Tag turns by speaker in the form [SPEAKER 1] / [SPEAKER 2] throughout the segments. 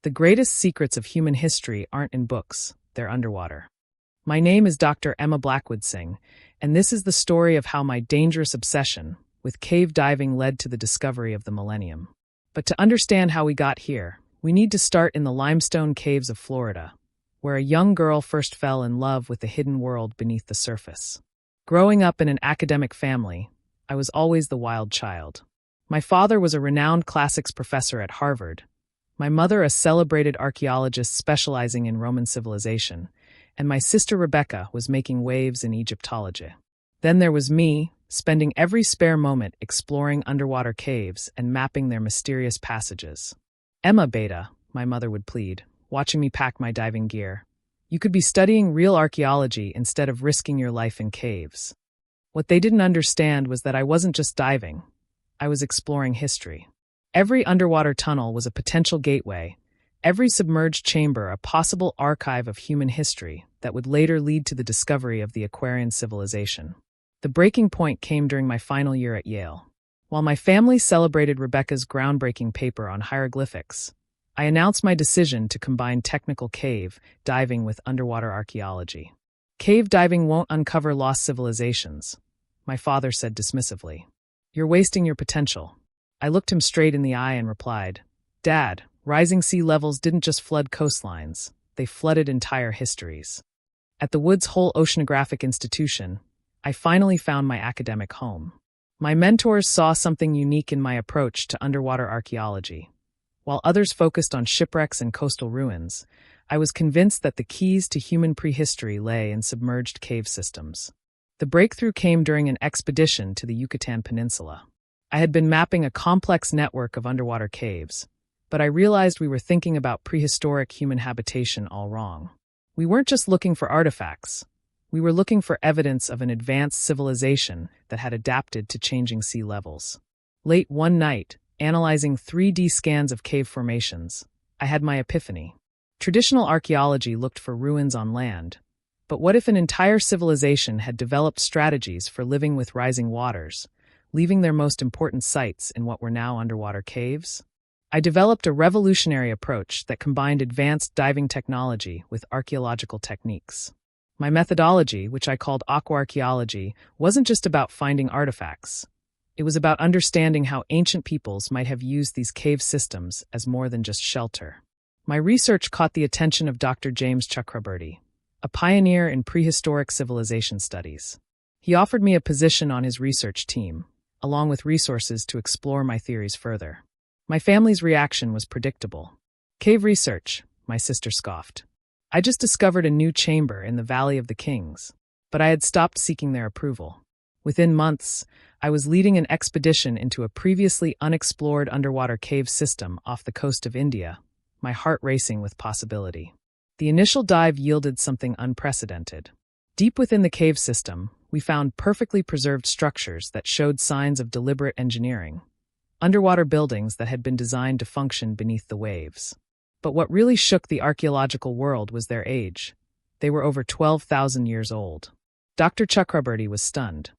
[SPEAKER 1] The greatest secrets of human history aren't in books, they're underwater. My name is Dr. Emma Blackwood-Singh, and this is the story of how my dangerous obsession with cave diving led to the discovery of the millennium. But to understand how we got here, we need to start in the limestone caves of Florida, where a young girl first fell in love with the hidden world beneath the surface. Growing up in an academic family, I was always the wild child. My father was a renowned classics professor at Harvard, my mother a celebrated archaeologist specializing in Roman civilization, and my sister Rebecca was making waves in Egyptology. Then there was me, spending every spare moment exploring underwater caves and mapping their mysterious passages. "Emma Beta," my mother would plead, watching me pack my diving gear. "You could be studying real archaeology instead of risking your life in caves." What they didn't understand was that I wasn't just diving, I was exploring history. Every underwater tunnel was a potential gateway, every submerged chamber a possible archive of human history that would later lead to the discovery of the Aquarian civilization. The breaking point came during my final year at Yale. While my family celebrated Rebecca's groundbreaking paper on hieroglyphics, I announced my decision to combine technical cave diving with underwater archaeology. "Cave diving won't uncover lost civilizations," my father said dismissively. "You're wasting your potential." I looked him straight in the eye and replied, "Dad, rising sea levels didn't just flood coastlines, they flooded entire histories." At the Woods Hole Oceanographic Institution, I finally found my academic home. My mentors saw something unique in my approach to underwater archaeology. While others focused on shipwrecks and coastal ruins, I was convinced that the keys to human prehistory lay in submerged cave systems. The breakthrough came during an expedition to the Yucatan Peninsula. I had been mapping a complex network of underwater caves, but I realized we were thinking about prehistoric human habitation all wrong. We weren't just looking for artifacts. We were looking for evidence of an advanced civilization that had adapted to changing sea levels. Late one night, analyzing 3D scans of cave formations, I had my epiphany. Traditional archaeology looked for ruins on land, but what if an entire civilization had developed strategies for living with rising waters, leaving their most important sites in what were now underwater caves? I developed a revolutionary approach that combined advanced diving technology with archaeological techniques. My methodology, which I called aquaarchaeology, wasn't just about finding artifacts. It was about understanding how ancient peoples might have used these cave systems as more than just shelter. My research caught the attention of Dr. James Chakraborty, a pioneer in prehistoric civilization studies. He offered me a position on his research team, along with resources to explore my theories further. My family's reaction was predictable. "Cave research," my sister scoffed. "I just discovered a new chamber in the Valley of the Kings," but I had stopped seeking their approval. Within months, I was leading an expedition into a previously unexplored underwater cave system off the coast of India, my heart racing with possibility. The initial dive yielded something unprecedented. Deep within the cave system, we found perfectly preserved structures that showed signs of deliberate engineering, underwater buildings that had been designed to function beneath the waves. But what really shook the archaeological world was their age. They were over 12,000 years old. Dr. Chakraborty was stunned.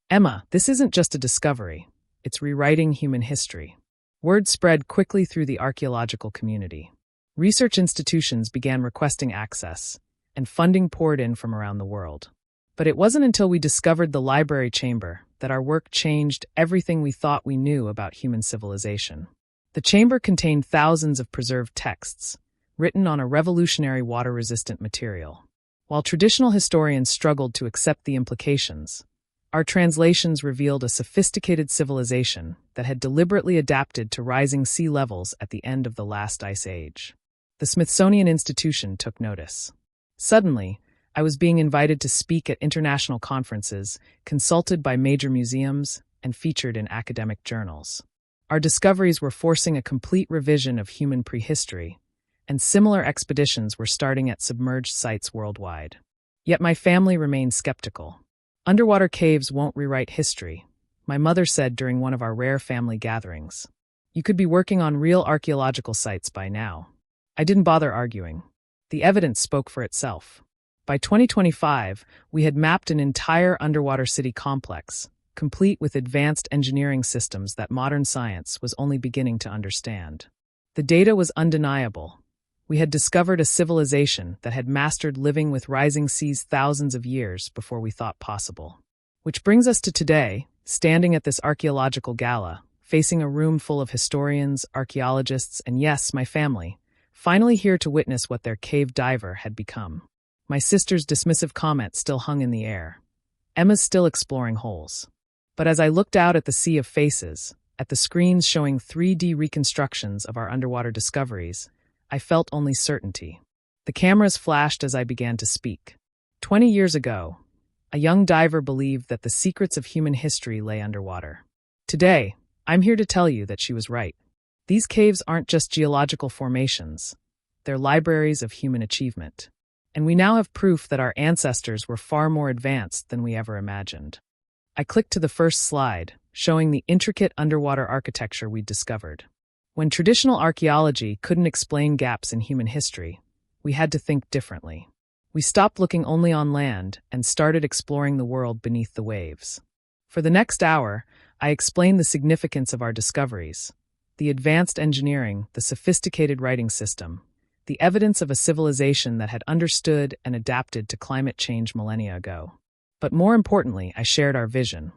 [SPEAKER 1] "Emma, this isn't just a discovery. It's rewriting human history." Word spread quickly through the archaeological community. Research institutions began requesting access, and funding poured in from around the world. But it wasn't until we discovered the library chamber that our work changed everything we thought we knew about human civilization. The chamber contained thousands of preserved texts, written on a revolutionary water-resistant material. While traditional historians struggled to accept the implications, our translations revealed a sophisticated civilization that had deliberately adapted to rising sea levels at the end of the last ice age. The Smithsonian Institution took notice. Suddenly, I was being invited to speak at international conferences, consulted by major museums, and featured in academic journals. Our discoveries were forcing a complete revision of human prehistory, and similar expeditions were starting at submerged sites worldwide. Yet my family remained skeptical. "Underwater caves won't rewrite history," my mother said during one of our rare family gatherings. "You could be working on real archaeological sites by now." I didn't bother arguing. The evidence spoke for itself. By 2025, we had mapped an entire underwater city complex, complete with advanced engineering systems that modern science was only beginning to understand. The data was undeniable. We had discovered a civilization that had mastered living with rising seas thousands of years before we thought possible. Which brings us to today, standing at this archaeological gala, facing a room full of historians, archaeologists, and yes, my family, finally here to witness what their cave diver had become. My sister's dismissive comment still hung in the air. Emma's still exploring holes. But as I looked out at the sea of faces, at the screens showing 3D reconstructions of our underwater discoveries, I felt only certainty. The cameras flashed as I began to speak. 20 years ago, a young diver believed that the secrets of human history lay underwater. Today, I'm here to tell you that she was right. These caves aren't just geological formations. They're libraries of human achievement. And we now have proof that our ancestors were far more advanced than we ever imagined. I clicked to the first slide, showing the intricate underwater architecture we'd discovered. When traditional archaeology couldn't explain gaps in human history, we had to think differently. We stopped looking only on land and started exploring the world beneath the waves. For the next hour, I explained the significance of our discoveries, the advanced engineering, the sophisticated writing system, the evidence of a civilization that had understood and adapted to climate change millennia ago. But more importantly, I shared our vision.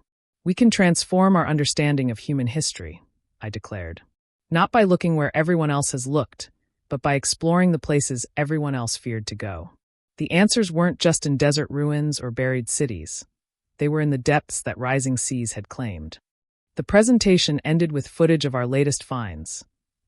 [SPEAKER 1] We can transform our understanding of human history, I declared. Not by looking where everyone else has looked, but by exploring the places everyone else feared to go. The answers weren't just in desert ruins or buried cities. They were in the depths that rising seas had claimed. The presentation ended with footage of our latest finds.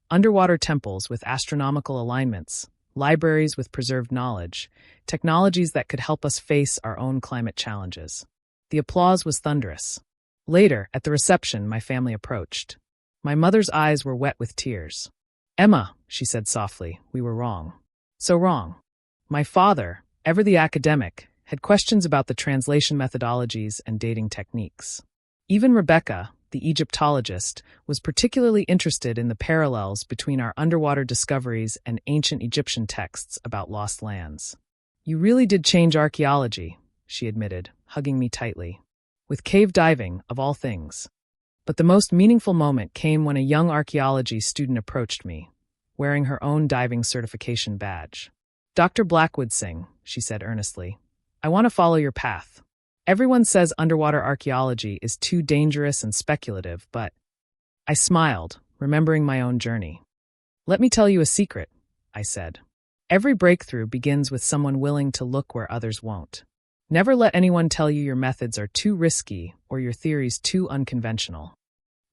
[SPEAKER 1] Underwater temples with astronomical alignments, libraries with preserved knowledge, technologies that could help us face our own climate challenges. The applause was thunderous. Later, at the reception, my family approached. My mother's eyes were wet with tears. "Emma," she said softly, "we were wrong." So wrong. My father, ever the academic, had questions about the translation methodologies and dating techniques. Even Rebecca, the Egyptologist, was particularly interested in the parallels between our underwater discoveries and ancient Egyptian texts about lost lands. "You really did change archaeology," she admitted, hugging me tightly. With cave diving, of all things. But the most meaningful moment came when a young archaeology student approached me, wearing her own diving certification badge. "Dr. Blackwood-Singh," she said earnestly, "I want to follow your path. Everyone says underwater archaeology is too dangerous and speculative, but..." I smiled, remembering my own journey. "Let me tell you a secret," I said. "Every breakthrough begins with someone willing to look where others won't. Never let anyone tell you your methods are too risky or your theories too unconventional."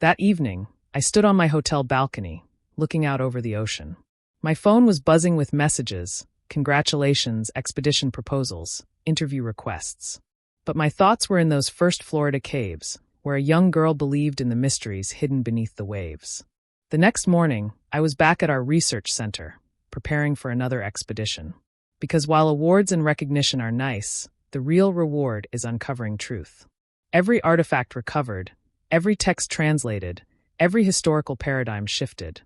[SPEAKER 1] That evening, I stood on my hotel balcony, looking out over the ocean. My phone was buzzing with messages, congratulations, expedition proposals, interview requests. But my thoughts were in those first Florida caves, where a young girl believed in the mysteries hidden beneath the waves. The next morning, I was back at our research center, preparing for another expedition. Because while awards and recognition are nice, the real reward is uncovering truth. Every artifact recovered, every text translated, every historical paradigm shifted.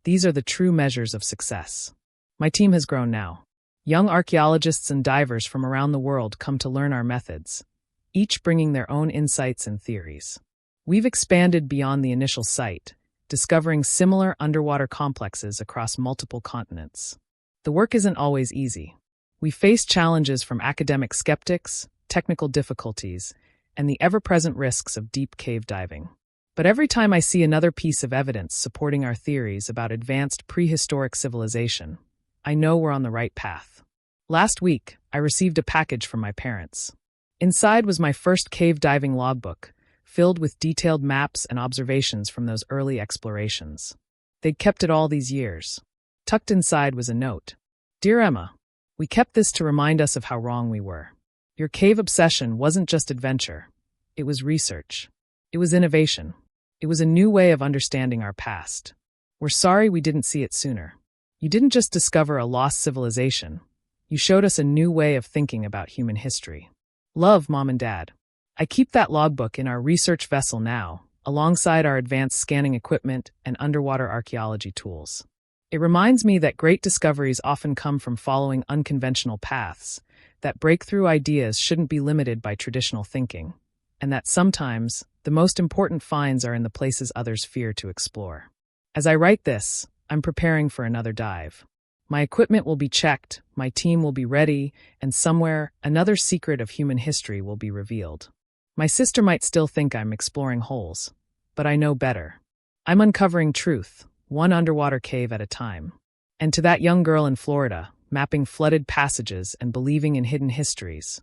[SPEAKER 1] These are the true measures of success. My team has grown now. Young archaeologists and divers from around the world come to learn our methods, each bringing their own insights and theories. We've expanded beyond the initial site, discovering similar underwater complexes across multiple continents. The work isn't always easy. We face challenges from academic skeptics, technical difficulties, and the ever-present risks of deep cave diving. But every time I see another piece of evidence supporting our theories about advanced prehistoric civilization, I know we're on the right path. Last week, I received a package from my parents. Inside was my first cave diving logbook, filled with detailed maps and observations from those early explorations. They'd kept it all these years. Tucked inside was a note. "Dear Emma, we kept this to remind us of how wrong we were. Your cave obsession wasn't just adventure. It was research. It was innovation. It was a new way of understanding our past. We're sorry we didn't see it sooner. You didn't just discover a lost civilization. You showed us a new way of thinking about human history. Love, Mom and Dad." I keep that logbook in our research vessel now, alongside our advanced scanning equipment and underwater archaeology tools. It reminds me that great discoveries often come from following unconventional paths, that breakthrough ideas shouldn't be limited by traditional thinking, and that sometimes the most important finds are in the places others fear to explore. As I write this, I'm preparing for another dive. My equipment will be checked, my team will be ready, and somewhere, another secret of human history will be revealed. My sister might still think I'm exploring holes, but I know better. I'm uncovering truth, one underwater cave at a time. And to that young girl in Florida, mapping flooded passages and believing in hidden histories,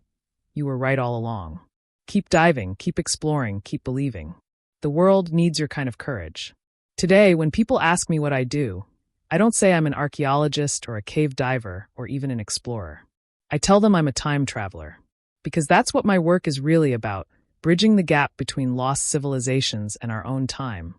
[SPEAKER 1] you were right all along. Keep diving, keep exploring, keep believing. The world needs your kind of courage. Today, when people ask me what I do, I don't say I'm an archaeologist or a cave diver or even an explorer. I tell them I'm a time traveler. Because that's what my work is really about, bridging the gap between lost civilizations and our own time,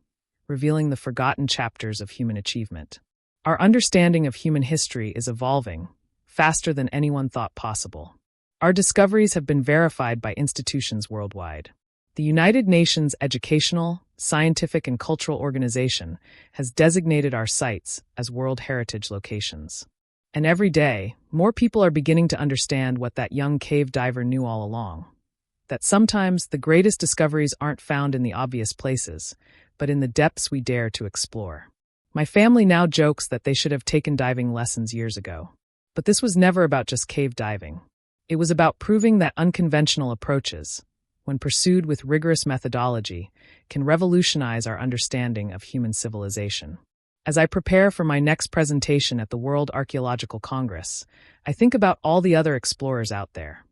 [SPEAKER 1] revealing the forgotten chapters of human achievement. Our understanding of human history is evolving, faster than anyone thought possible. Our discoveries have been verified by institutions worldwide. The United Nations Educational, Scientific, and Cultural Organization has designated our sites as World Heritage locations. And every day, more people are beginning to understand what that young cave diver knew all along. That sometimes the greatest discoveries aren't found in the obvious places, but in the depths we dare to explore. My family now jokes that they should have taken diving lessons years ago. But this was never about just cave diving. It was about proving that unconventional approaches, when pursued with rigorous methodology, can revolutionize our understanding of human civilization. As I prepare for my next presentation at the World Archaeological Congress, I think about all the other explorers out there.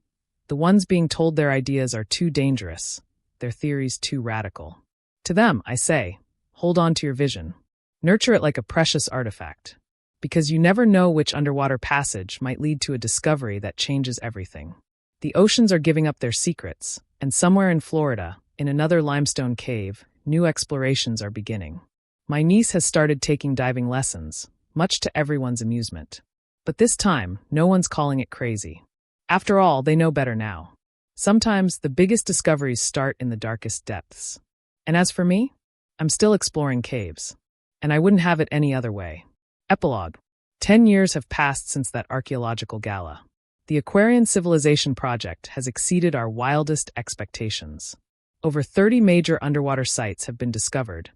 [SPEAKER 1] The ones being told their ideas are too dangerous, their theories too radical. To them, I say, hold on to your vision. Nurture it like a precious artifact. Because you never know which underwater passage might lead to a discovery that changes everything. The oceans are giving up their secrets, and somewhere in Florida, in another limestone cave, new explorations are beginning. My niece has started taking diving lessons, much to everyone's amusement. But this time, no one's calling it crazy. After all, they know better now. Sometimes the biggest discoveries start in the darkest depths. And as for me, I'm still exploring caves. And I wouldn't have it any other way. Epilogue. 10 years have passed since that archaeological gala. The Aquarian Civilization Project has exceeded our wildest expectations. Over 30 major underwater sites have been discovered,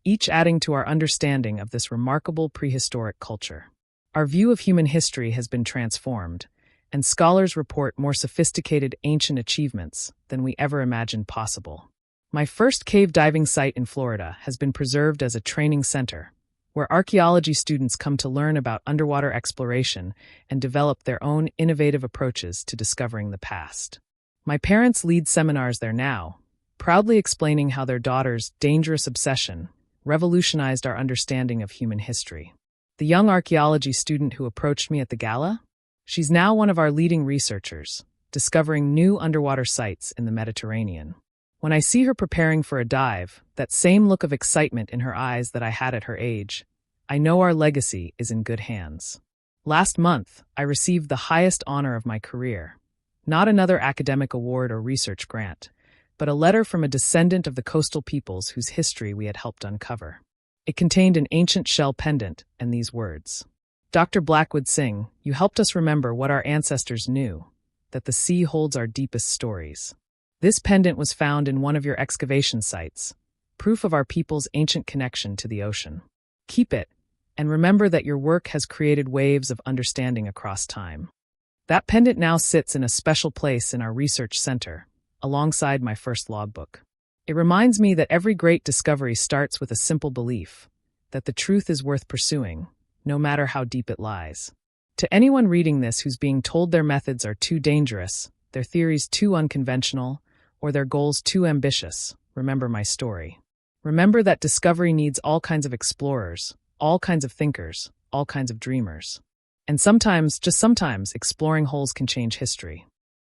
[SPEAKER 1] each adding to our understanding of this remarkable prehistoric culture. Our view of human history has been transformed, and scholars report more sophisticated ancient achievements than we ever imagined possible. My first cave diving site in Florida has been preserved as a training center, where archaeology students come to learn about underwater exploration and develop their own innovative approaches to discovering the past. My parents lead seminars there now, proudly explaining how their daughter's dangerous obsession revolutionized our understanding of human history. The young archaeology student who approached me at the gala? She's now one of our leading researchers, discovering new underwater sites in the Mediterranean. When I see her preparing for a dive, that same look of excitement in her eyes that I had at her age, I know our legacy is in good hands. Last month, I received the highest honor of my career. Not another academic award or research grant, but a letter from a descendant of the coastal peoples whose history we had helped uncover. It contained an ancient shell pendant and these words. Dr. Blackwood-Singh, you helped us remember what our ancestors knew, that the sea holds our deepest stories. This pendant was found in one of your excavation sites, proof of our people's ancient connection to the ocean. Keep it, and remember that your work has created waves of understanding across time. That pendant now sits in a special place in our research center, alongside my first logbook. It reminds me that every great discovery starts with a simple belief, that the truth is worth pursuing, no matter how deep it lies. To anyone reading this who's being told their methods are too dangerous, their theories too unconventional, or their goals too ambitious, remember my story. Remember that discovery needs all kinds of explorers, all kinds of thinkers, all kinds of dreamers. And sometimes, just sometimes, exploring holes can change history.